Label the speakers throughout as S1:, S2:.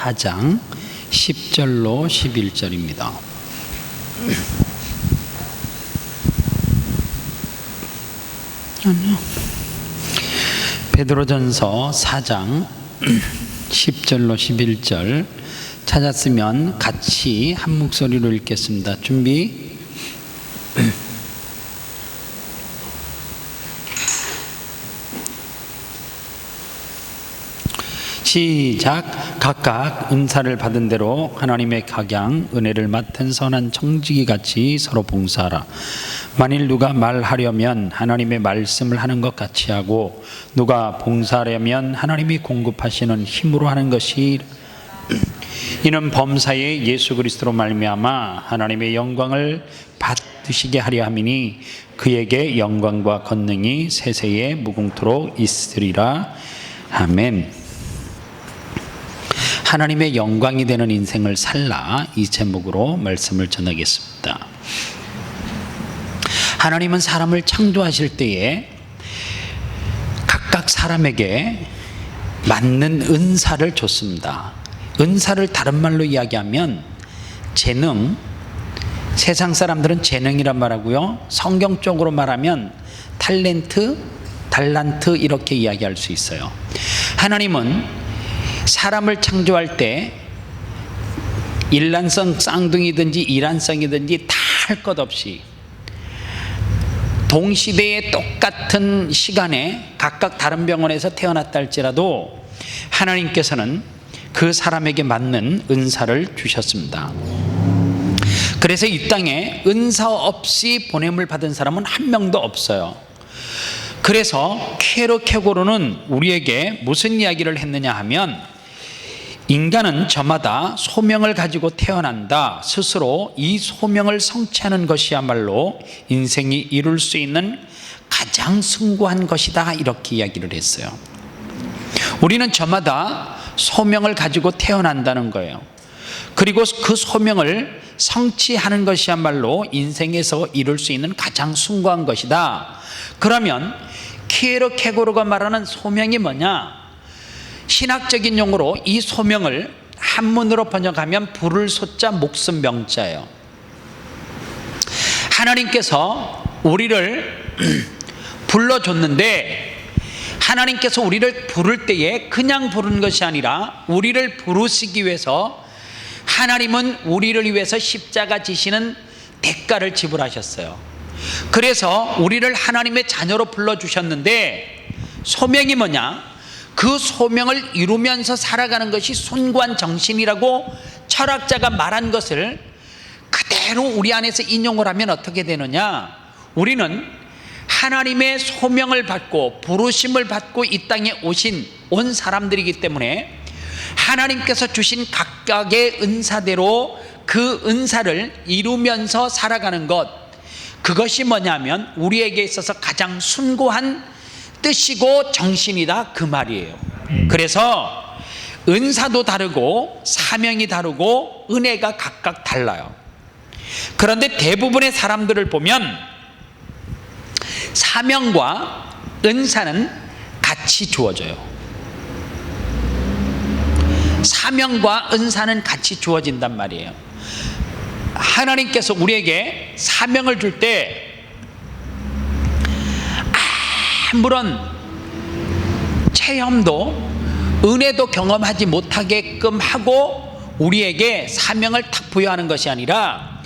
S1: 4장 10절로 11절입니다. 베드로전서 4장 10절로 11절 찾았으면 같이 한 목소리로 읽겠습니다. 준비. 시작. 각각 은사를 받은 대로 하나님의 각양 은혜를 맡은 선한 청지기 같이 서로 봉사하라. 만일 누가 말하려면 하나님의 말씀을 하는 것 같이 하고 누가 봉사하려면 하나님이 공급하시는 힘으로 하는 것이 이는 범사에 예수 그리스도로 말미암아 하나님의 영광을 받으시게 하려 함이니 그에게 영광과 권능이 세세에 무궁토록 있으리라. 아멘. 하나님의 영광이 되는 인생을 살라, 이 제목으로 말씀을 전하겠습니다. 하나님은 사람을 창조하실 때에 각각 사람에게 맞는 은사를 줬습니다. 은사를 다른 말로 이야기하면 재능, 세상 사람들은 재능이란 말하고요, 성경적으로 말하면 탤런트, 달란트 이렇게 이야기할 수 있어요. 하나님은 사람을 창조할 때 일란성 쌍둥이든지 이란성이든지 다 할 것 없이 동시대에 똑같은 시간에 각각 다른 병원에서 태어났다 할지라도 하나님께서는 그 사람에게 맞는 은사를 주셨습니다. 그래서 이 땅에 은사 없이 보냄을 받은 사람은 한 명도 없어요. 그래서 케르케고르는 우리에게 무슨 이야기를 했느냐 하면, 인간은 저마다 소명을 가지고 태어난다. 스스로 이 소명을 성취하는 것이야말로 인생이 이룰 수 있는 가장 숭고한 것이다, 이렇게 이야기를 했어요. 우리는 저마다 소명을 가지고 태어난다는 거예요. 그리고 그 소명을 성취하는 것이야말로 인생에서 이룰 수 있는 가장 숭고한 것이다. 그러면 키에르케고르가 말하는 소명이 뭐냐? 신학적인 용어로 이 소명을 한문으로 번역하면 부를 소자 목숨 명자예요. 하나님께서 우리를 불러줬는데, 하나님께서 우리를 부를 때에 그냥 부른 것이 아니라 우리를 부르시기 위해서 하나님은 우리를 위해서 십자가 지시는 대가를 지불하셨어요. 그래서 우리를 하나님의 자녀로 불러주셨는데, 소명이 뭐냐? 그 소명을 이루면서 살아가는 것이 숭고한 정신이라고 철학자가 말한 것을 그대로 우리 안에서 인용을 하면 어떻게 되느냐? 우리는 하나님의 소명을 받고 부르심을 받고 이 땅에 온 사람들이기 때문에 하나님께서 주신 각각의 은사대로 그 은사를 이루면서 살아가는 것, 그것이 뭐냐면 우리에게 있어서 가장 숭고한 뜻이고 정신이다, 그 말이에요. 그래서 은사도 다르고 사명이 다르고 은혜가 각각 달라요. 그런데 대부분의 사람들을 보면 사명과 은사는 같이 주어져요. 사명과 은사는 같이 주어진단 말이에요. 하나님께서 우리에게 사명을 줄 때 아무런 체험도 은혜도 경험하지 못하게끔 하고 우리에게 사명을 탁 부여하는 것이 아니라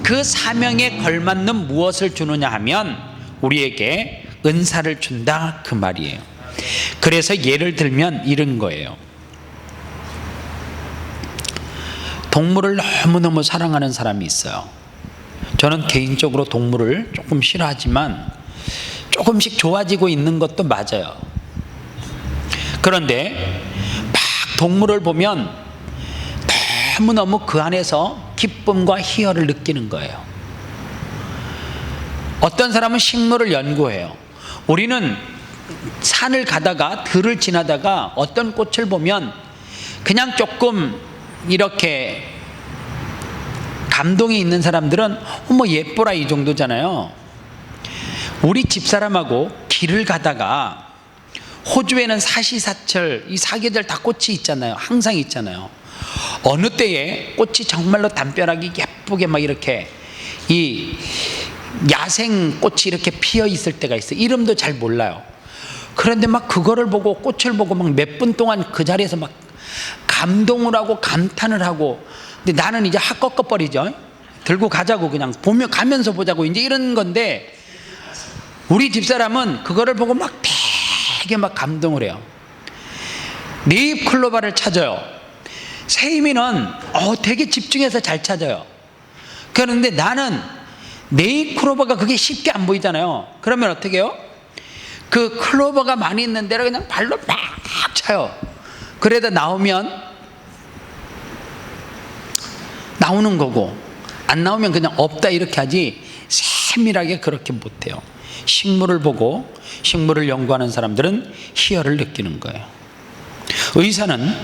S1: 그 사명에 걸맞는 무엇을 주느냐 하면 우리에게 은사를 준다, 그 말이에요. 그래서 예를 들면 이런 거예요. 동물을 너무너무 사랑하는 사람이 있어요. 저는 개인적으로 동물을 조금 싫어하지만 조금씩 좋아지고 있는 것도 맞아요. 그런데 막 동물을 보면 너무너무 그 안에서 기쁨과 희열을 느끼는 거예요. 어떤 사람은 식물을 연구해요. 우리는 산을 가다가 들을 지나다가 어떤 꽃을 보면 그냥 조금 이렇게 감동이 있는 사람들은 어머 예뻐라, 이 정도잖아요. 우리 집사람하고 길을 가다가 호주에는 사시사철, 이 사계절 다 꽃이 있잖아요. 항상 있잖아요. 어느 때에 꽃이 정말로 담벼락이 예쁘게 막 이렇게 이 야생 꽃이 이렇게 피어 있을 때가 있어요. 이름도 잘 몰라요. 그런데 막 그거를 보고, 꽃을 보고 막 몇 분 동안 그 자리에서 막 감동을 하고 감탄을 하고, 근데 나는 이제 확 꺾어버리죠. 들고 가자고, 그냥 보며 가면서 보자고, 이제 이런 건데, 우리 집사람은 그거를 보고 막 되게 막 감동을 해요. 네잎 클로바를 찾아요. 세임이는 되게 집중해서 잘 찾아요. 그런데 나는 네잎 클로버가 그게 쉽게 안 보이잖아요. 그러면 어떻게 해요? 그 클로버가 많이 있는 데를 그냥 발로 막 차요. 그래도 나오면 나오는 거고, 안 나오면 그냥 없다 이렇게 하지 세밀하게 그렇게 못해요. 식물을 보고 식물을 연구하는 사람들은 희열을 느끼는 거예요. 의사는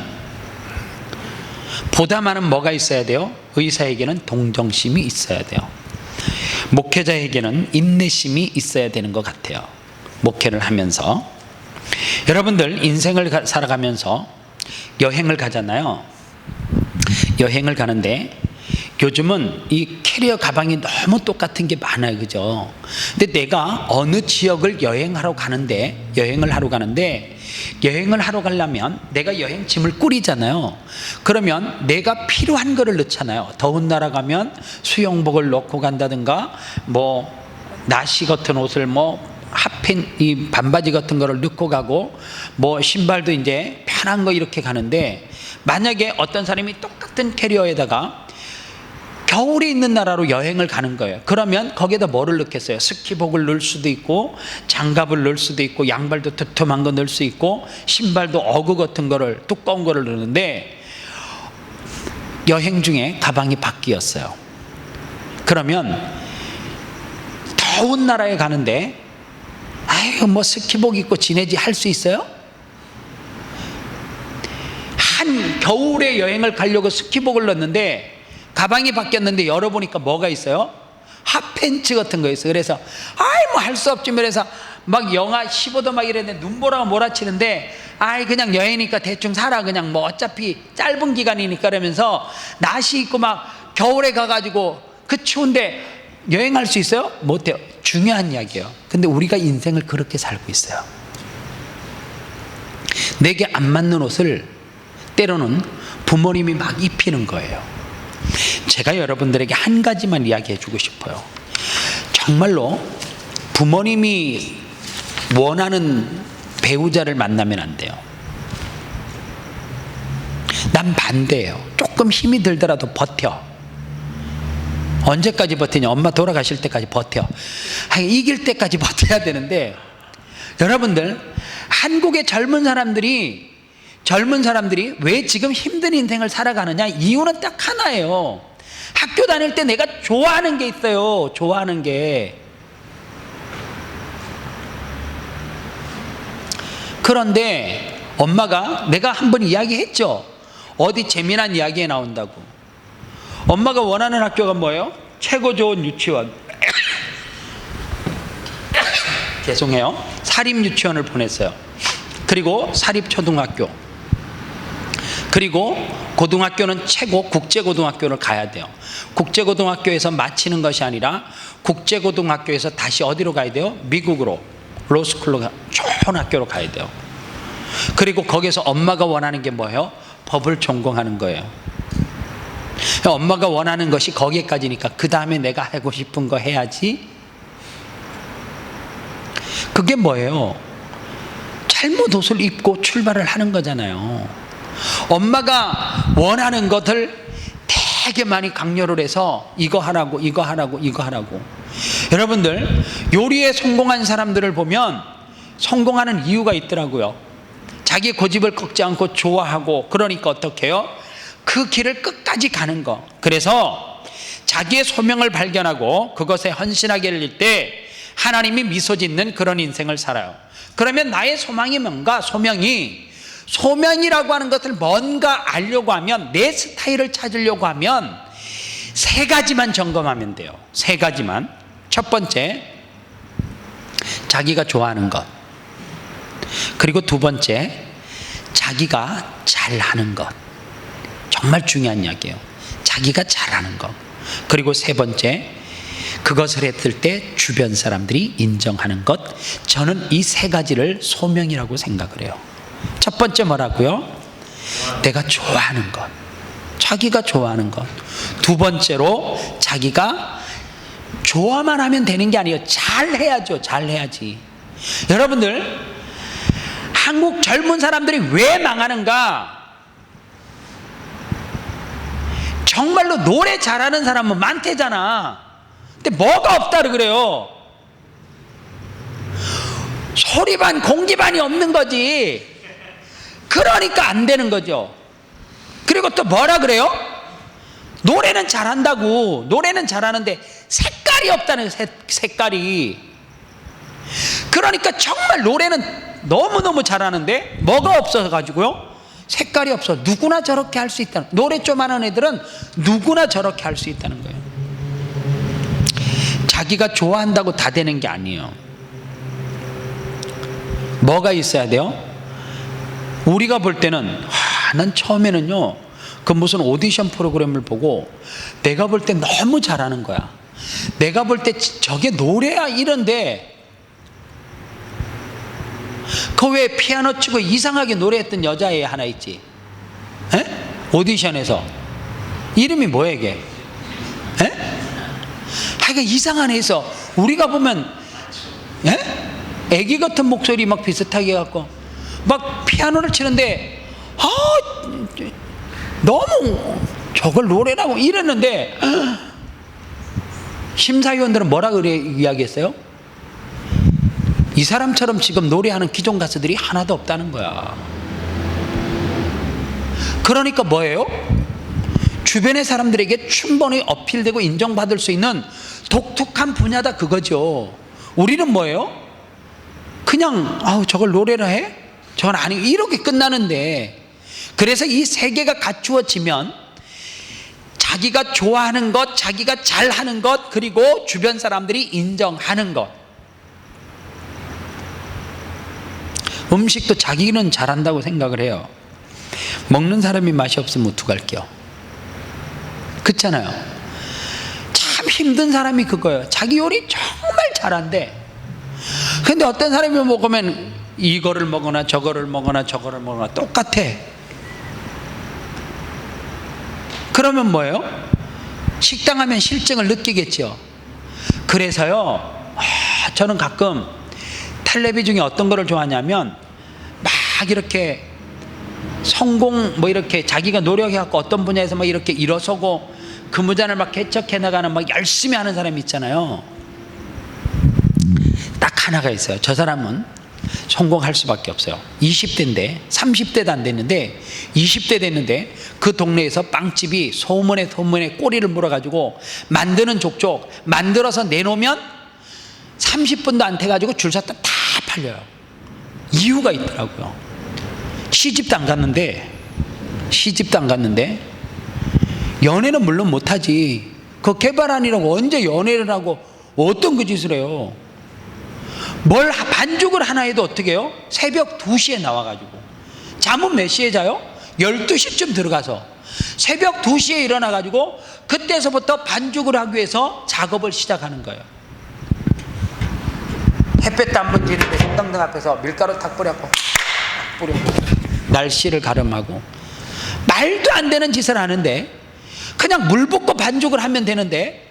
S1: 보다마는 뭐가 있어야 돼요? 의사에게는 동정심이 있어야 돼요. 목회자에게는 인내심이 있어야 되는 것 같아요. 목회를 하면서 여러분들 인생을 살아가면서 여행을 가잖아요. 여행을 가는데 요즘은 이 캐리어 가방이 너무 똑같은 게 많아요, 그죠? 근데 내가 어느 지역을 여행을 하러 가는데 여행을 하러 가려면 내가 여행짐을 꾸리잖아요. 그러면 내가 필요한 거를 넣잖아요. 더운 나라 가면 수영복을 넣고 간다든가, 뭐 나시 같은 옷을, 뭐 핫팬, 이 반바지 같은 거를 넣고 가고, 뭐 신발도 이제 편한 거 이렇게 가는데, 만약에 어떤 사람이 똑같은 캐리어에다가 겨울에 있는 나라로 여행을 가는 거예요. 그러면 거기에다 뭐를 넣겠어요? 스키복을 넣을 수도 있고, 장갑을 넣을 수도 있고, 양발도 두툼한 거 넣을 수 있고, 신발도 어그 같은 거를, 두꺼운 거를 넣는데, 여행 중에 가방이 바뀌었어요. 그러면 더운 나라에 가는데 아유 뭐 스키복 입고 지내지 할 수 있어요? 한 겨울에 여행을 가려고 스키복을 넣었는데 가방이 바뀌었는데 열어보니까 뭐가 있어요? 핫팬츠 같은 거 있어요. 그래서 아이 뭐 할 수 없지. 그래서 막 영하 15도 막 이랬는데 눈보라가 몰아치는데, 아이 그냥 여행이니까 대충 살아, 그냥 뭐 어차피 짧은 기간이니까, 그러면서 나시 입고 막 겨울에 가가지고 그 추운데 여행할 수 있어요? 못해요. 중요한 이야기예요. 근데 우리가 인생을 그렇게 살고 있어요. 내게 안 맞는 옷을 때로는 부모님이 막 입히는 거예요. 제가 여러분들에게 한 가지만 이야기해 주고 싶어요. 정말로 부모님이 원하는 배우자를 만나면 안 돼요. 난 반대예요. 조금 힘이 들더라도 버텨. 언제까지 버티냐? 엄마 돌아가실 때까지 버텨. 이길 때까지 버텨야 되는데, 여러분들 한국의 젊은 사람들이 왜 지금 힘든 인생을 살아가느냐? 이유는 딱 하나예요. 학교 다닐 때 내가 좋아하는 게 있어요. 좋아하는 게. 그런데 엄마가, 내가 한번 이야기했죠. 어디 재미난 이야기에 나온다고. 엄마가 원하는 학교가 뭐예요? 최고 좋은 유치원. 죄송해요. 사립 유치원을 보냈어요. 그리고 사립 초등학교. 그리고 고등학교는 최고 국제고등학교를 가야 돼요. 국제고등학교에서 마치는 것이 아니라 국제고등학교에서 다시 어디로 가야 돼요? 미국으로, 로스쿨로, 좋은 학교로 가야 돼요. 그리고 거기서 엄마가 원하는 게 뭐예요? 법을 전공하는 거예요. 엄마가 원하는 것이 거기까지니까 그 다음에 내가 하고 싶은 거 해야지. 그게 뭐예요? 잘못 옷을 입고 출발을 하는 거잖아요. 엄마가 원하는 것을 되게 많이 강요를 해서 이거 하라고, 이거 하라고, 이거 하라고. 여러분들 요리에 성공한 사람들을 보면 성공하는 이유가 있더라고요. 자기 고집을 꺾지 않고 좋아하고, 그러니까 어떻게 해요? 그 길을 끝까지 가는 거. 그래서 자기의 소명을 발견하고 그것에 헌신하게 될 때 하나님이 미소 짓는 그런 인생을 살아요. 그러면 나의 소망이 뭔가? 소명이라고 하는 것을 뭔가 알려고 하면, 내 스타일을 찾으려고 하면 세 가지만 점검하면 돼요. 세 가지만. 첫 번째, 자기가 좋아하는 것. 그리고 두 번째, 자기가 잘하는 것. 정말 중요한 이야기예요. 자기가 잘하는 것. 그리고 세 번째, 그것을 했을 때 주변 사람들이 인정하는 것. 저는 이 세 가지를 소명이라고 생각을 해요. 첫 번째 뭐라고요? 내가 좋아하는 것. 자기가 좋아하는 것. 두 번째로 자기가 좋아만 하면 되는 게 아니에요. 잘해야죠. 잘해야지. 여러분들, 한국 젊은 사람들이 왜 망하는가? 정말로 노래 잘하는 사람은 많대잖아. 근데 뭐가 없다고 그래요? 소리반 공기반이 없는 거지. 그러니까 안 되는 거죠. 그리고 또 뭐라 그래요? 노래는 잘한다고. 노래는 잘하는데 색깔이 없다는 색깔이. 그러니까 정말 노래는 너무너무 잘하는데 뭐가 없어가지고요? 색깔이 없어. 누구나 저렇게 할 수 있다는. 노래 좀 하는 애들은 누구나 저렇게 할 수 있다는 거예요. 자기가 좋아한다고 다 되는 게 아니에요. 뭐가 있어야 돼요? 우리가 볼 때는 난 처음에는요, 그 무슨 오디션 프로그램을 보고 내가 볼 때 너무 잘하는 거야. 내가 볼 때 저게 노래야 이런데, 그 왜 피아노 치고 이상하게 노래했던 여자애 하나 있지? 에? 오디션에서 이름이 뭐야 이게? 에? 하여간 이상한 애에서 우리가 보면 에? 애기 같은 목소리 막 비슷하게 해갖고 막 피아노를 치는데 너무 저걸 노래라고 이랬는데, 심사위원들은 뭐라 그래 이야기했어요? 이 사람처럼 지금 노래하는 기존 가수들이 하나도 없다는 거야. 그러니까 뭐예요? 주변의 사람들에게 충분히 어필되고 인정받을 수 있는 독특한 분야다 그거죠. 우리는 뭐예요? 그냥 저걸 노래라 해? 저건 아니고 이렇게 끝나는데. 그래서 이 세 개가 갖추어지면 자기가 좋아하는 것, 자기가 잘하는 것, 그리고 주변 사람들이 인정하는 것. 음식도 자기는 잘한다고 생각을 해요. 먹는 사람이 맛이 없으면 어떡할게요? 그렇잖아요. 참 힘든 사람이 그거예요. 자기 요리 정말 잘한대. 근데 어떤 사람이 먹으면 이거를 먹거나 저거를 먹거나 저거를 먹거나 똑같아. 그러면 뭐예요? 식당 하면 실증을 느끼겠죠. 그래서요, 저는 가끔 텔레비 중에 어떤 거를 좋아하냐면 막 이렇게 성공 이렇게 자기가 노력해갖고 어떤 분야에서 막 이렇게 일어서고 근무자를 막 개척해 나가는 막 열심히 하는 사람이 있잖아요. 딱 하나가 있어요. 저 사람은 성공할 수밖에 없어요. 20대인데 30대도 안 됐는데 20대 됐는데 그 동네에서 빵집이 소문에 꼬리를 물어가지고 만드는 족족 만들어서 내놓으면 30분도 안 돼가지고 줄 섰다 다 팔려요. 이유가 있더라고요. 시집도 안 갔는데 연애는 물론 못하지. 그 개발안이라고 언제 연애를 하고 어떤 그 짓을 해요. 뭘 반죽을 하나 해도 어떻게 해요? 새벽 2시에 나와가지고 잠은 몇 시에 자요? 12시쯤 들어가서 새벽 2시에 일어나가지고 그때서부터 반죽을 하기 위해서 작업을 시작하는 거예요. 햇볕도 안 번지는데 성당등 앞에서 밀가루 탁 뿌렸고 날씨를 가름하고 말도 안 되는 짓을 하는데, 그냥 물 붓고 반죽을 하면 되는데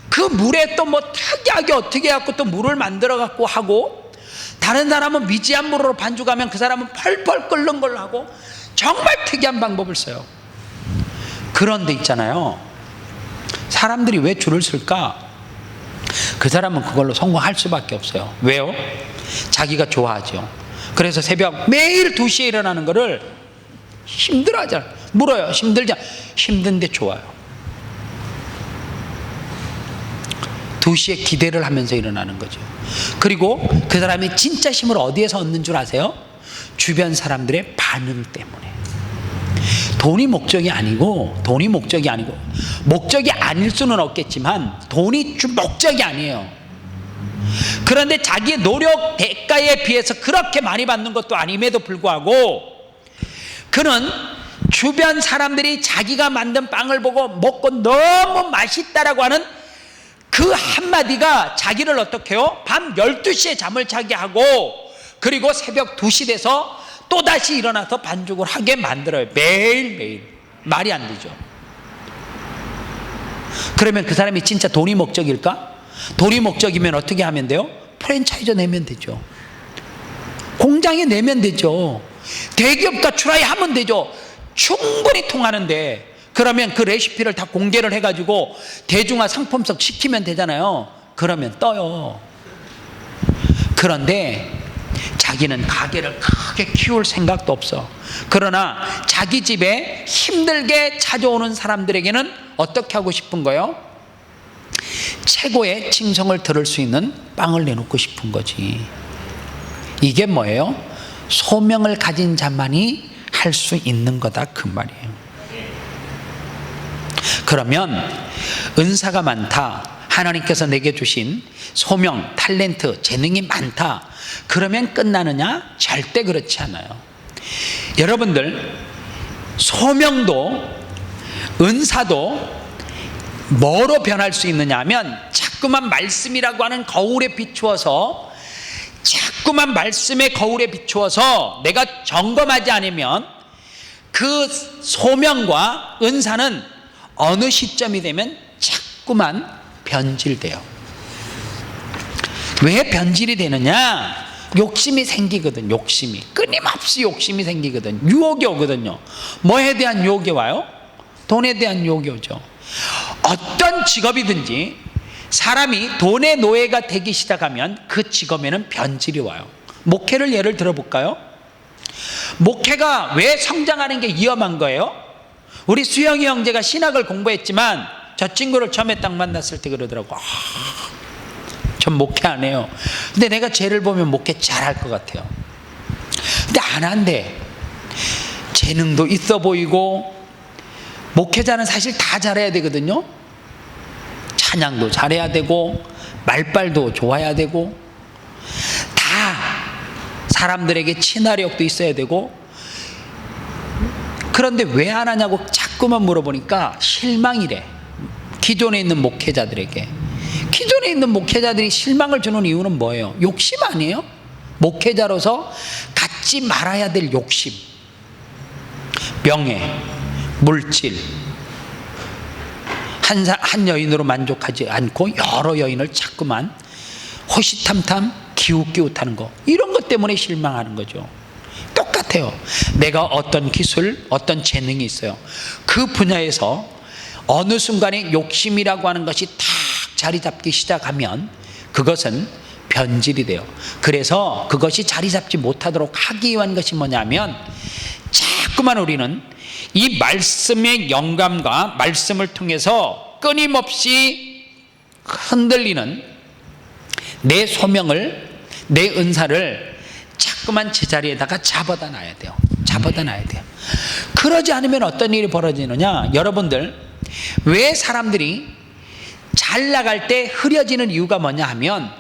S1: 그 물에 또 뭐 특이하게 어떻게 해갖고 또 물을 만들어 갖고 하고, 다른 사람은 미지한 물으로 반죽하면 그 사람은 펄펄 끓는 걸로 하고 정말 특이한 방법을 써요. 그런데 있잖아요, 사람들이 왜 줄을 설까? 그 사람은 그걸로 성공할 수밖에 없어요. 왜요? 자기가 좋아하죠. 그래서 새벽 매일 2시에 일어나는 거를 힘들어 하잖아요. 물어요. 힘들지? 힘든데 좋아요. 2시에 기대를 하면서 일어나는 거죠. 그리고 그 사람이 진짜 힘을 어디에서 얻는 줄 아세요? 주변 사람들의 반응 때문에. 돈이 목적이 아니고 목적이 아닐 수는 없겠지만 돈이 목적이 아니에요. 그런데 자기의 노력 대가에 비해서 그렇게 많이 받는 것도 아님에도 불구하고 그는 주변 사람들이 자기가 만든 빵을 보고 먹고 너무 맛있다라고 하는 그 한마디가 자기를 어떻게 해요? 밤 12시에 잠을 자게 하고, 그리고 새벽 2시 돼서 또다시 일어나서 반죽을 하게 만들어요. 매일매일. 말이 안 되죠. 그러면 그 사람이 진짜 돈이 목적일까? 돈이 목적이면 어떻게 하면 돼요? 프랜차이즈 내면 되죠. 공장에 내면 되죠. 대기업과 트라이 하면 되죠. 충분히 통하는데, 그러면 그 레시피를 다 공개를 해가지고 대중화 상품성 시키면 되잖아요. 그러면 떠요. 그런데 자기는 가게를 크게 키울 생각도 없어. 그러나 자기 집에 힘들게 찾아오는 사람들에게는 어떻게 하고 싶은 거예요? 최고의 칭송을 들을 수 있는 빵을 내놓고 싶은 거지. 이게 뭐예요? 소명을 가진 자만이 할 수 있는 거다, 그 말이에요. 그러면 은사가 많다, 하나님께서 내게 주신 소명, 탤런트, 재능이 많다, 그러면 끝나느냐? 절대 그렇지 않아요. 여러분들, 소명도 은사도 뭐로 변할 수 있느냐 하면, 자꾸만 말씀이라고 하는 거울에 비추어서, 자꾸만 말씀의 거울에 비추어서 내가 점검하지 않으면 그 소명과 은사는 어느 시점이 되면 자꾸만 변질돼요. 왜 변질이 되느냐? 욕심이 생기거든. 욕심이, 끊임없이 욕심이 생기거든. 유혹이 오거든요. 뭐에 대한 유혹이 와요? 돈에 대한 유혹이 오죠. 어떤 직업이든지 사람이 돈의 노예가 되기 시작하면 그 직업에는 변질이 와요. 목회를 예를 들어볼까요? 목회가 왜 성장하는 게 위험한 거예요? 우리 수영이 형제가 신학을 공부했지만 저 친구를 처음에 딱 만났을 때 그러더라고. 전 목회 안 해요. 근데 내가 쟤를 보면 목회 잘할 것 같아요. 근데 안 한대. 재능도 있어 보이고, 목회자는 사실 다 잘해야 되거든요. 찬양도 잘해야 되고, 말빨도 좋아야 되고, 다 사람들에게 친화력도 있어야 되고. 그런데 왜 안 하냐고 자꾸만 물어보니까 실망이래. 기존에 있는 목회자들에게. 기존에 있는 목회자들이 실망을 주는 이유는 뭐예요? 욕심 아니에요? 목회자로서 갖지 말아야 될 욕심, 명예, 물질, 한 여인으로 만족하지 않고 여러 여인을 자꾸만 호시탐탐 기웃기웃하는 거, 이런 것 때문에 실망하는 거죠. 똑같아요. 내가 어떤 기술, 어떤 재능이 있어요. 그 분야에서 어느 순간에 욕심이라고 하는 것이 탁 자리 잡기 시작하면 그것은 변질이 돼요. 그래서 그것이 자리 잡지 못하도록 하기 위한 것이 뭐냐면, 자꾸만 우리는 이 말씀의 영감과 말씀을 통해서 끊임없이 흔들리는 내 소명을, 내 은사를 자꾸만 제자리에다가 잡아다 놔야 돼요. 잡아다 놔야 돼요. 그러지 않으면 어떤 일이 벌어지느냐? 여러분들, 왜 사람들이 잘 나갈 때 흐려지는 이유가 뭐냐 하면,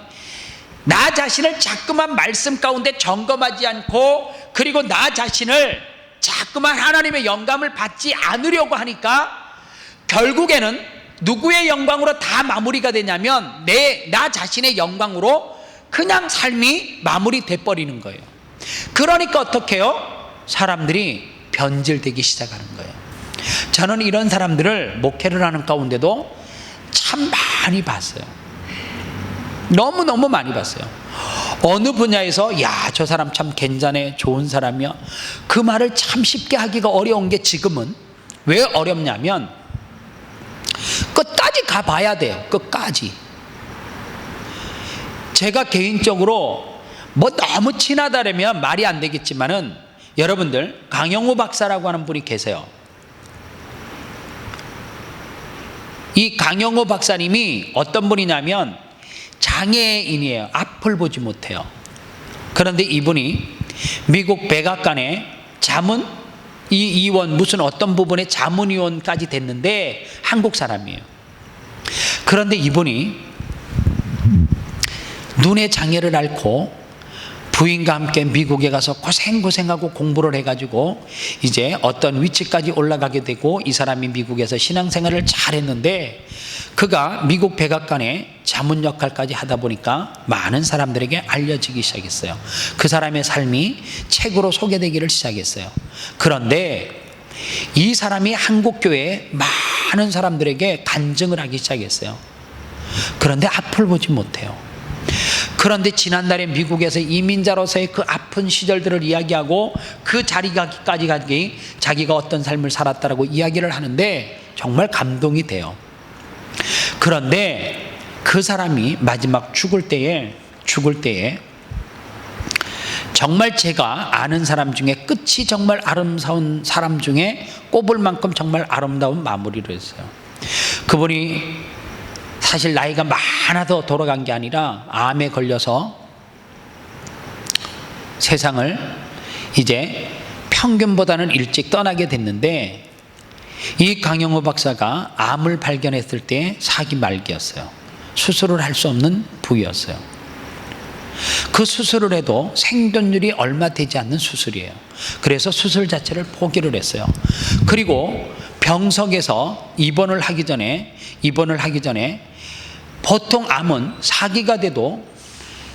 S1: 나 자신을 자꾸만 말씀 가운데 점검하지 않고, 그리고 나 자신을 자꾸만 하나님의 영감을 받지 않으려고 하니까 결국에는 누구의 영광으로 다 마무리가 되냐면 나 자신의 영광으로 그냥 삶이 마무리돼 버리는 거예요. 그러니까 어떻게 해요? 사람들이 변질되기 시작하는 거예요. 저는 이런 사람들을 목회를 하는 가운데도 참 많이 봤어요. 너무너무 많이 봤어요. 어느 분야에서 야, 저 사람 참 괜찮네, 좋은 사람이야, 그 말을 참 쉽게 하기가 어려운 게 지금은 왜 어렵냐면 끝까지 가봐야 돼요. 끝까지. 제가 개인적으로 뭐 너무 친하다라면 말이 안 되겠지만은, 여러분들, 강영우 박사라고 하는 분이 계세요. 이 강영우 박사님이 어떤 분이냐면 장애인이에요. 앞을 보지 못해요. 그런데 이분이 미국 백악관의 자문위원, 무슨 어떤 부분에 자문위원까지 됐는데 한국 사람이에요. 그런데 이분이 눈의 장애를 앓고 부인과 함께 미국에 가서 고생하고 공부를 해가지고 이제 어떤 위치까지 올라가게 되고, 이 사람이 미국에서 신앙생활을 잘했는데 그가 미국 백악관에 자문 역할까지 하다 보니까 많은 사람들에게 알려지기 시작했어요. 그 사람의 삶이 책으로 소개되기를 시작했어요. 그런데 이 사람이 한국교회에 많은 사람들에게 간증을 하기 시작했어요. 그런데 앞을 보지 못해요. 그런데 지난달에 미국에서 이민자로서의 그 아픈 시절들을 이야기하고 그 자리까지 가기 자기가 어떤 삶을 살았다라고 이야기를 하는데 정말 감동이 돼요. 그런데 그 사람이 마지막 죽을 때에 정말 제가 아는 사람 중에 끝이 정말 아름다운 사람 중에 꼽을 만큼 정말 아름다운 마무리를 했어요. 그분이 사실 나이가 많아서 돌아간 게 아니라 암에 걸려서 세상을 이제 평균보다는 일찍 떠나게 됐는데, 이 강영호 박사가 암을 발견했을 때 사기 말기였어요. 수술을 할 수 없는 부위였어요. 그 수술을 해도 생존율이 얼마 되지 않는 수술이에요. 그래서 수술 자체를 포기를 했어요. 그리고 병석에서 입원을 하기 전에 보통 암은 사기가 돼도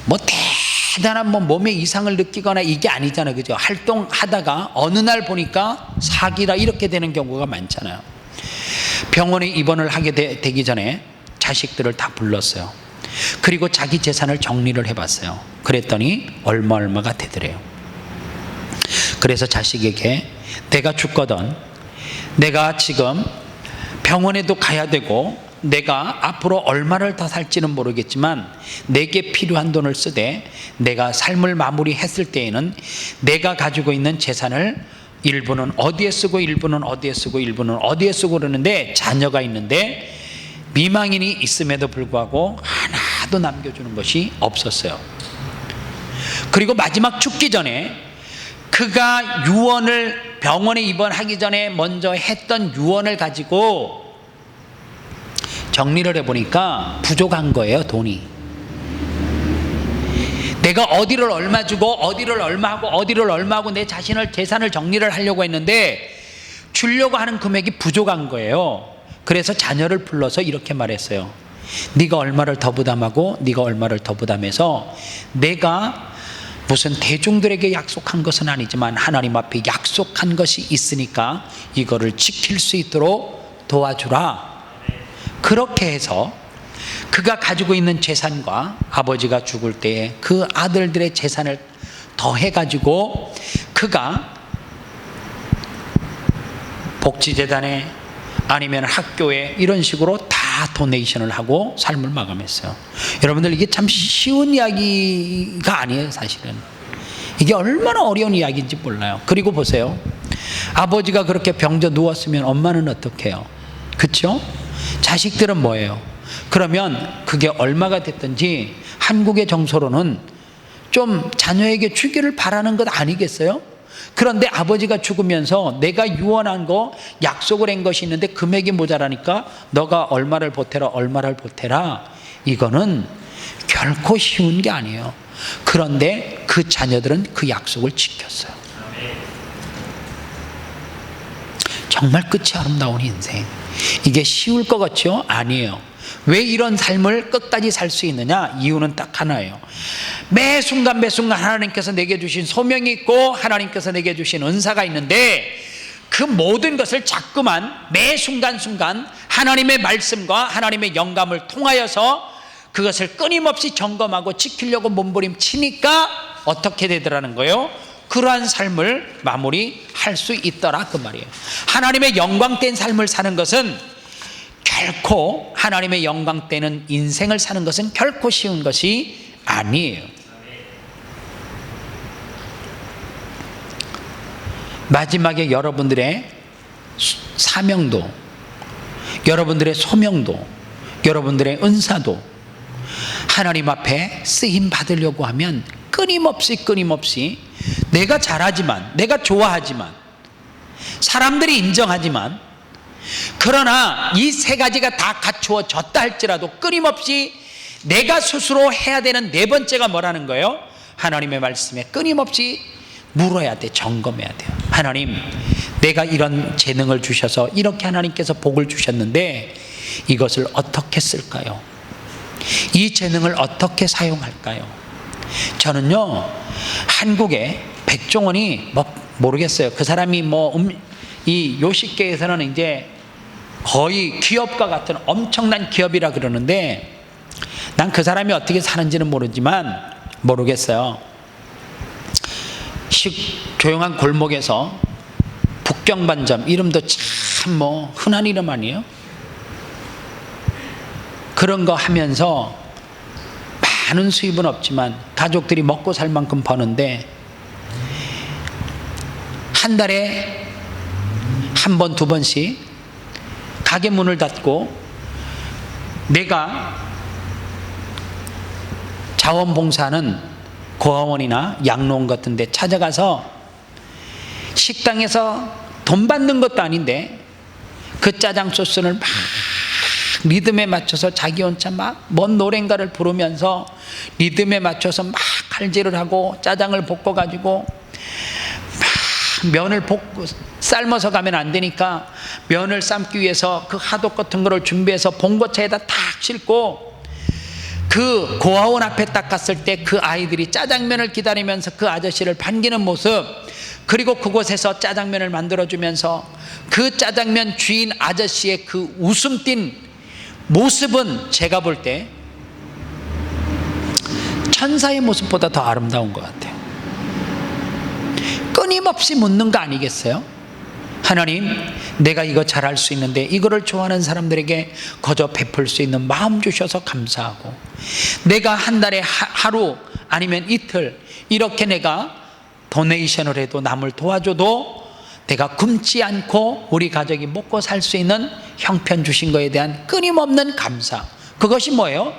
S1: 뭐 대단한 몸에 이상을 느끼거나 이게 아니잖아요. 그죠? 활동하다가 어느 날 보니까 사기라 이렇게 되는 경우가 많잖아요. 병원에 입원을 하게 되기 전에 자식들을 다 불렀어요. 그리고 자기 재산을 정리를 해봤어요. 그랬더니 얼마가 되더래요. 그래서 자식에게 내가 죽거든, 내가 지금 병원에도 가야 되고 내가 앞으로 얼마를 더 살지는 모르겠지만 내게 필요한 돈을 쓰되 내가 삶을 마무리했을 때에는 내가 가지고 있는 재산을 일부는 어디에 쓰고 일부는 어디에 쓰고 일부는 어디에 쓰고 그러는데, 자녀가 있는데 미망인이 있음에도 불구하고 하나도 남겨주는 것이 없었어요. 그리고 마지막 죽기 전에 그가 병원에 입원하기 전에 먼저 했던 유언을 가지고 정리를 해보니까 부족한 거예요. 돈이. 내가 어디를 얼마 주고 어디를 얼마 하고 내 재산을 정리를 하려고 했는데 주려고 하는 금액이 부족한 거예요. 그래서 자녀를 불러서 이렇게 말했어요. 네가 얼마를 더 부담하고 네가 얼마를 더 부담해서 내가 무슨 대중들에게 약속한 것은 아니지만 하나님 앞에 약속한 것이 있으니까 이거를 지킬 수 있도록 도와주라. 그렇게 해서 그가 가지고 있는 재산과 아버지가 죽을 때에 그 아들들의 재산을 더해가지고 그가 복지재단에 아니면 학교에 이런 식으로 다 도네이션을 하고 삶을 마감했어요. 여러분들, 이게 참 쉬운 이야기가 아니에요. 사실은 이게 얼마나 어려운 이야기인지 몰라요. 그리고 보세요. 아버지가 그렇게 병져 누웠으면 엄마는 어떻게 해요? 그렇죠? 자식들은 뭐예요? 그러면 그게 얼마가 됐든지 한국의 정서로는 좀 자녀에게 주기를 바라는 것 아니겠어요? 그런데 아버지가 죽으면서 내가 유언한 거, 약속을 한 것이 있는데 금액이 모자라니까 너가 얼마를 보태라. 이거는 결코 쉬운 게 아니에요. 그런데 그 자녀들은 그 약속을 지켰어요. 정말 끝이 아름다운 인생. 이게 쉬울 것 같죠? 아니에요. 왜 이런 삶을 끝까지 살 수 있느냐? 이유는 딱 하나예요. 매 순간 하나님께서 내게 주신 소명이 있고 하나님께서 내게 주신 은사가 있는데, 그 모든 것을 자꾸만 매 순간 하나님의 말씀과 하나님의 영감을 통하여서 그것을 끊임없이 점검하고 지키려고 몸부림치니까 어떻게 되더라는 거예요? 그러한 삶을 마무리할 수 있더라, 그 말이에요. 하나님의 영광된 삶을 사는 것은 결코, 하나님의 영광되는 인생을 사는 것은 결코 쉬운 것이 아니에요. 마지막에 여러분들의 사명도, 여러분들의 소명도, 여러분들의 은사도 하나님 앞에 쓰임 받으려고 하면 끊임없이 내가 잘하지만, 내가 좋아하지만, 사람들이 인정하지만, 그러나 이 세 가지가 다 갖추어졌다 할지라도 끊임없이 내가 스스로 해야 되는 네 번째가 뭐라는 거예요? 하나님의 말씀에 끊임없이 물어야 돼. 점검해야 돼요. 하나님, 내가 이런 재능을 주셔서 이렇게 하나님께서 복을 주셨는데 이것을 어떻게 쓸까요? 이 재능을 어떻게 사용할까요? 저는요, 한국에 백종원이 모르겠어요. 그 사람이 이 요식계에서는 이제 거의 기업가 같은 엄청난 기업이라 그러는데, 난 그 사람이 어떻게 사는지는 모르겠어요. 조용한 골목에서 북경반점, 이름도 참 흔한 이름 아니에요? 그런 거 하면서 많은 수입은 없지만 가족들이 먹고 살 만큼 버는데, 한 달에 한 번, 두 번씩 가게 문을 닫고 내가 자원봉사하는 고아원이나 양로원 같은 데 찾아가서 식당에서 돈 받는 것도 아닌데 그 짜장 소스를 막 리듬에 맞춰서 자기 혼자 막 뭔 노래인가를 부르면서 리듬에 맞춰서 막 칼질을 하고 짜장을 볶아가지고 막 면을 삶아서 가면 안 되니까 면을 삶기 위해서 그 하독 같은 거를 준비해서 봉고차에다 탁 싣고 그 고아원 앞에 딱 갔을 때 그 아이들이 짜장면을 기다리면서 그 아저씨를 반기는 모습, 그리고 그곳에서 짜장면을 만들어주면서 그 짜장면 주인 아저씨의 그 웃음 띤 모습은 제가 볼 때 천사의 모습보다 더 아름다운 것 같아요. 끊임없이 묻는 거 아니겠어요? 하나님, 내가 이거 잘할 수 있는데 이거를 좋아하는 사람들에게 거저 베풀 수 있는 마음 주셔서 감사하고, 내가 한 달에 하루 아니면 이틀 이렇게 내가 도네이션을 해도 남을 도와줘도 내가 굶지 않고 우리 가족이 먹고 살 수 있는 형편 주신 거에 대한 끊임없는 감사, 그것이 뭐예요?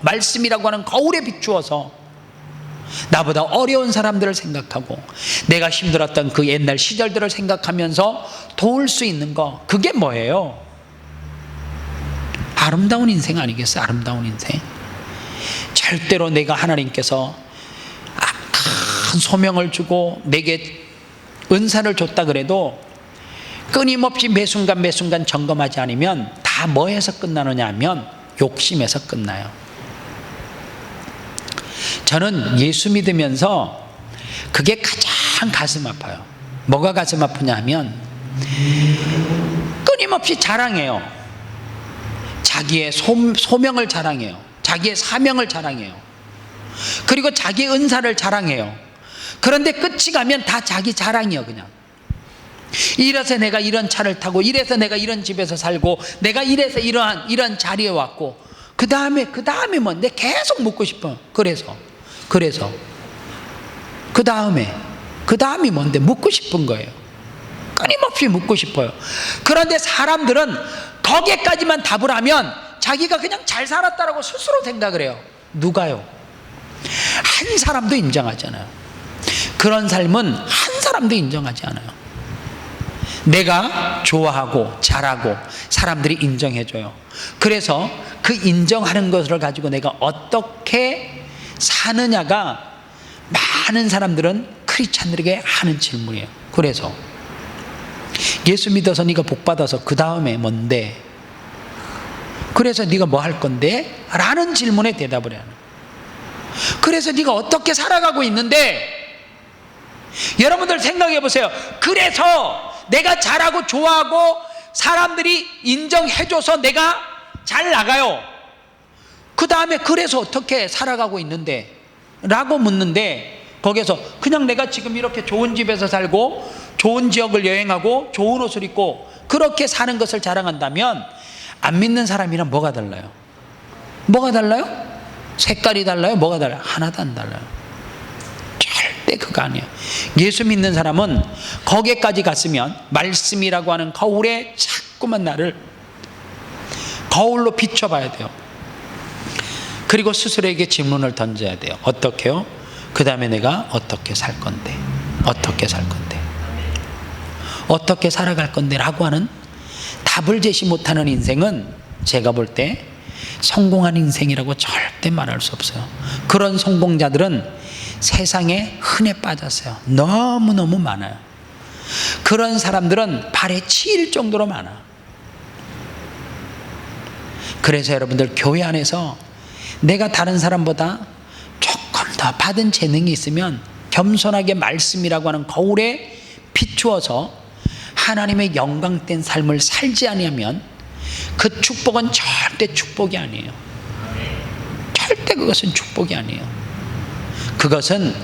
S1: 말씀이라고 하는 거울에 비추어서 나보다 어려운 사람들을 생각하고 내가 힘들었던 그 옛날 시절들을 생각하면서 도울 수 있는 거, 그게 뭐예요? 아름다운 인생 아니겠어요? 아름다운 인생. 절대로 내가 하나님께서 큰 소명을 주고 내게 은사를 줬다 그래도 끊임없이 매 순간 점검하지 않으면 다 뭐에서 끝나느냐 하면 욕심에서 끝나요. 저는 예수 믿으면서 그게 가장 가슴 아파요. 뭐가 가슴 아프냐 하면 끊임없이 자랑해요. 자기의 소명을 자랑해요. 자기의 사명을 자랑해요. 그리고 자기의 은사를 자랑해요. 그런데 끝이 가면 다 자기 자랑이에요. 그냥 이래서 내가 이런 차를 타고, 이래서 내가 이런 집에서 살고, 내가 이래서 이런 자리에 왔고, 그 다음에 뭔데 계속 묻고 싶어. 그래서 그 다음이 뭔데 묻고 싶은 거예요. 끊임없이 묻고 싶어요. 그런데 사람들은 거기까지만 답을 하면 자기가 그냥 잘 살았다라고 스스로 생각을 해요. 누가요? 한 사람도 인정하잖아요. 그런 삶은 한 사람도 인정하지 않아요. 내가 좋아하고 잘하고 사람들이 인정해줘요. 그래서 그 인정하는 것을 가지고 내가 어떻게 사느냐가 많은 사람들은 크리스찬들에게 하는 질문이에요. 그래서 예수 믿어서 네가 복 받아서 그 다음에 뭔데? 그래서 네가 뭐 할 건데? 라는 질문에 대답을 해야 해요. 그래서 네가 어떻게 살아가고 있는데? 여러분들 생각해 보세요. 그래서 내가 잘하고 좋아하고 사람들이 인정해줘서 내가 잘 나가요. 그 다음에 그래서 어떻게 살아가고 있는데? 라고 묻는데, 거기에서 그냥 내가 지금 이렇게 좋은 집에서 살고 좋은 지역을 여행하고 좋은 옷을 입고 그렇게 사는 것을 자랑한다면 안 믿는 사람이랑 뭐가 달라요? 뭐가 달라요? 색깔이 달라요? 뭐가 달라요? 하나도 안 달라요. 절대 그거 아니에요. 예수 믿는 사람은 거기까지 갔으면 말씀이라고 하는 거울에 자꾸만 나를 거울로 비춰봐야 돼요. 그리고 스스로에게 질문을 던져야 돼요. 어떻게요? 그 다음에 내가 어떻게 살 건데? 어떻게 살 건데? 어떻게 살아갈 건데? 라고 하는 답을 제시 못하는 인생은 제가 볼 때 성공한 인생이라고 절대 말할 수 없어요. 그런 성공자들은 세상에 흔해 빠졌어요. 너무너무 많아요. 그런 사람들은 발에 치일 정도로 많아. 그래서 여러분들 교회 안에서 내가 다른 사람보다 조금 더 받은 재능이 있으면 겸손하게 말씀이라고 하는 거울에 비추어서 하나님의 영광된 삶을 살지 아니하면 그 축복은 절대 축복이 아니에요. 절대 그것은 축복이 아니에요. 그것은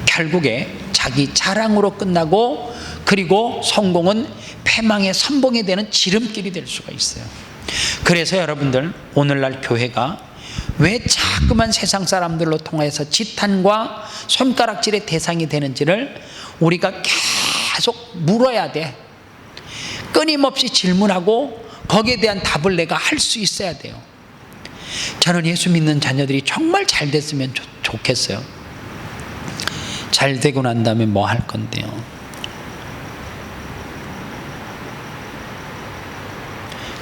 S1: 결국에 자기 자랑으로 끝나고, 그리고 성공은 패망의 선봉이 되는 지름길이 될 수가 있어요. 그래서 여러분들, 오늘날 교회가 왜 자꾸만 세상 사람들로 통해서 지탄과 손가락질의 대상이 되는지를 우리가 계속 물어야 돼. 끊임없이 질문하고 거기에 대한 답을 내가 할 수 있어야 돼요. 저는 예수 믿는 자녀들이 정말 잘 됐으면 좋겠어요. 잘 되고 난 다음에 뭐 할 건데요?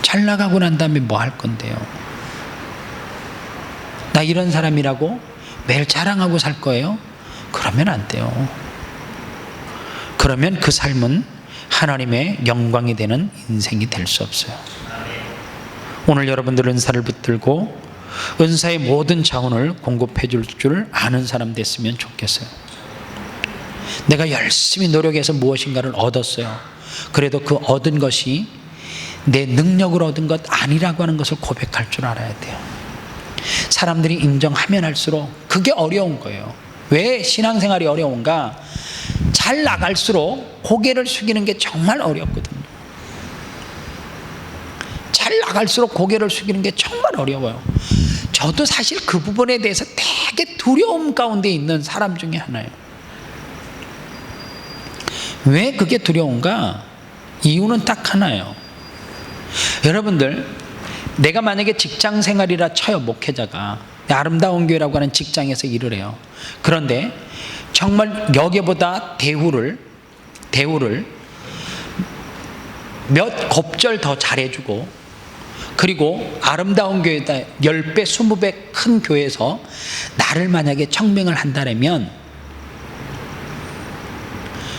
S1: 잘 나가고 난 다음에 뭐 할 건데요? 나 이런 사람이라고 매일 자랑하고 살 거예요? 그러면 안 돼요. 그러면 그 삶은 하나님의 영광이 되는 인생이 될 수 없어요. 오늘 여러분들 은사를 붙들고 은사의 모든 자원을 공급해 줄 줄 아는 사람 됐으면 좋겠어요. 내가 열심히 노력해서 무엇인가를 얻었어요. 그래도 그 얻은 것이 내 능력으로 얻은 것 아니라고 하는 것을 고백할 줄 알아야 돼요. 사람들이 인정하면 할수록 그게 어려운 거예요. 왜 신앙생활이 어려운가? 잘 나갈수록 고개를 숙이는 게 정말 어렵거든요. 잘 나갈수록 고개를 숙이는 게 정말 어려워요. 저도 사실 그 부분에 대해서 되게 두려움 가운데 있는 사람 중에 하나예요. 왜 그게 두려운가? 이유는 딱 하나예요. 여러분들, 내가 만약에 직장 생활이라 쳐요. 목회자가 아름다운 교회라고 하는 직장에서 일을 해요. 그런데 정말 여기보다 대우를 몇 곱절 더 잘해주고, 그리고 아름다운 교회다 10배 20배 큰 교회에서 나를 만약에 청명을 한다면,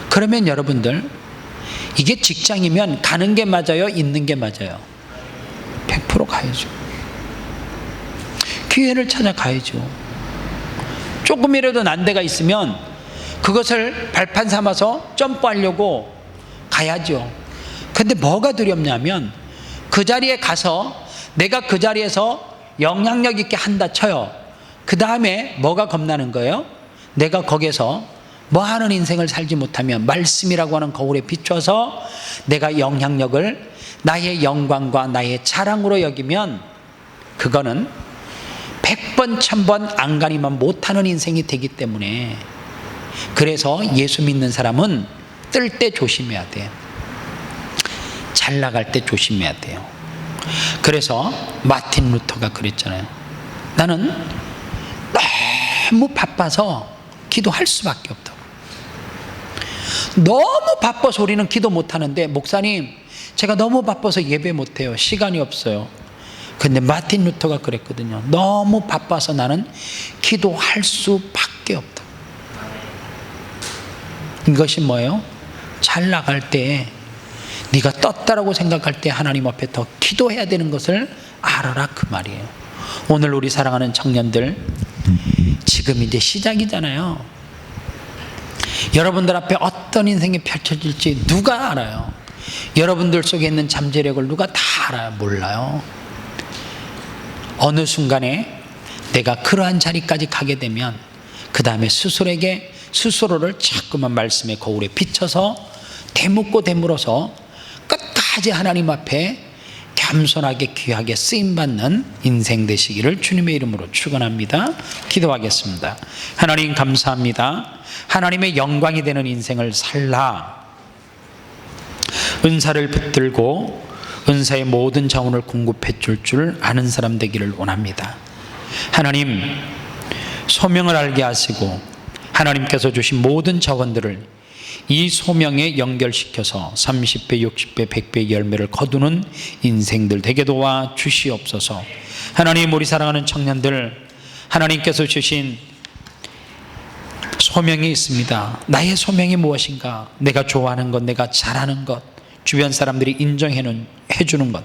S1: 그러면 여러분들, 이게 직장이면 가는 게 맞아요? 있는 게 맞아요? 100% 가야죠. 기회를 찾아가야죠. 조금이라도 난데가 있으면 그것을 발판 삼아서 점프하려고 가야죠. 근데 뭐가 두렵냐면, 그 자리에 가서 내가 그 자리에서 영향력 있게 한다 쳐요. 그 다음에 뭐가 겁나는 거예요? 내가 거기서 뭐 하는 인생을 살지 못하면 말씀이라고 하는 거울에 비춰서 내가 영향력을 나의 영광과 나의 자랑으로 여기면 그거는 100번 1000번 안간히만 못하는 인생이 되기 때문에, 그래서 예수 믿는 사람은 뜰 때 조심해야 돼요. 잘 나갈 때 조심해야 돼요. 그래서 마틴 루터가 그랬잖아요. 나는 너무 바빠서 기도할 수밖에 없다고. 너무 바빠서 우리는 기도 못하는데, 목사님 제가 너무 바빠서 예배 못해요. 시간이 없어요. 근데 마틴 루터가 그랬거든요. 너무 바빠서 나는 기도할 수밖에 없다. 이것이 뭐예요? 잘 나갈 때, 네가 떴다라고 생각할 때 하나님 앞에 더 기도해야 되는 것을 알아라, 그 말이에요. 오늘 우리 사랑하는 청년들, 지금 이제 시작이잖아요. 여러분들 앞에 어떤 인생이 펼쳐질지 누가 알아요? 여러분들 속에 있는 잠재력을 누가 다 알아요? 몰라요. 어느 순간에 내가 그러한 자리까지 가게 되면 그 다음에 스스로를 자꾸만 말씀의 거울에 비춰서 되묻고 되물어서 끝까지 하나님 앞에 겸손하게 귀하게 쓰임받는 인생 되시기를 주님의 이름으로 축원합니다. 기도하겠습니다. 하나님 감사합니다. 하나님의 영광이 되는 인생을 살라, 은사를 붙들고 은사의 모든 자원을 공급해 줄 아는 사람 되기를 원합니다. 하나님, 소명을 알게 하시고 하나님께서 주신 모든 자원들을 이 소명에 연결시켜서 30배, 60배, 100배의 열매를 거두는 인생들 되게 도와 주시옵소서. 하나님, 우리 사랑하는 청년들, 하나님께서 주신 소명이 있습니다. 나의 소명이 무엇인가? 내가 좋아하는 것, 내가 잘하는 것, 주변 사람들이 인정해주는 것.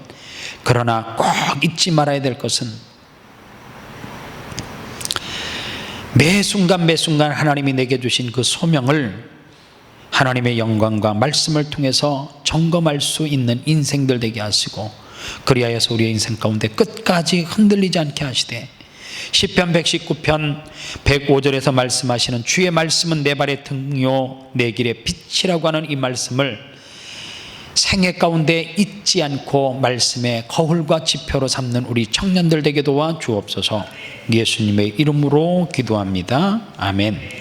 S1: 그러나 꼭 잊지 말아야 될 것은 매 순간 매 순간 하나님이 내게 주신 그 소명을 하나님의 영광과 말씀을 통해서 점검할 수 있는 인생들 되게 하시고, 그리하여서 우리의 인생 가운데 끝까지 흔들리지 않게 하시되, 시편 119편 105절에서 말씀하시는 주의 말씀은 내 발의 등요 내 길의 빛이라고 하는 이 말씀을 생애 가운데 잊지 않고 말씀의 거울과 지표로 삼는 우리 청년들 되게 도와 주옵소서. 예수님의 이름으로 기도합니다. 아멘.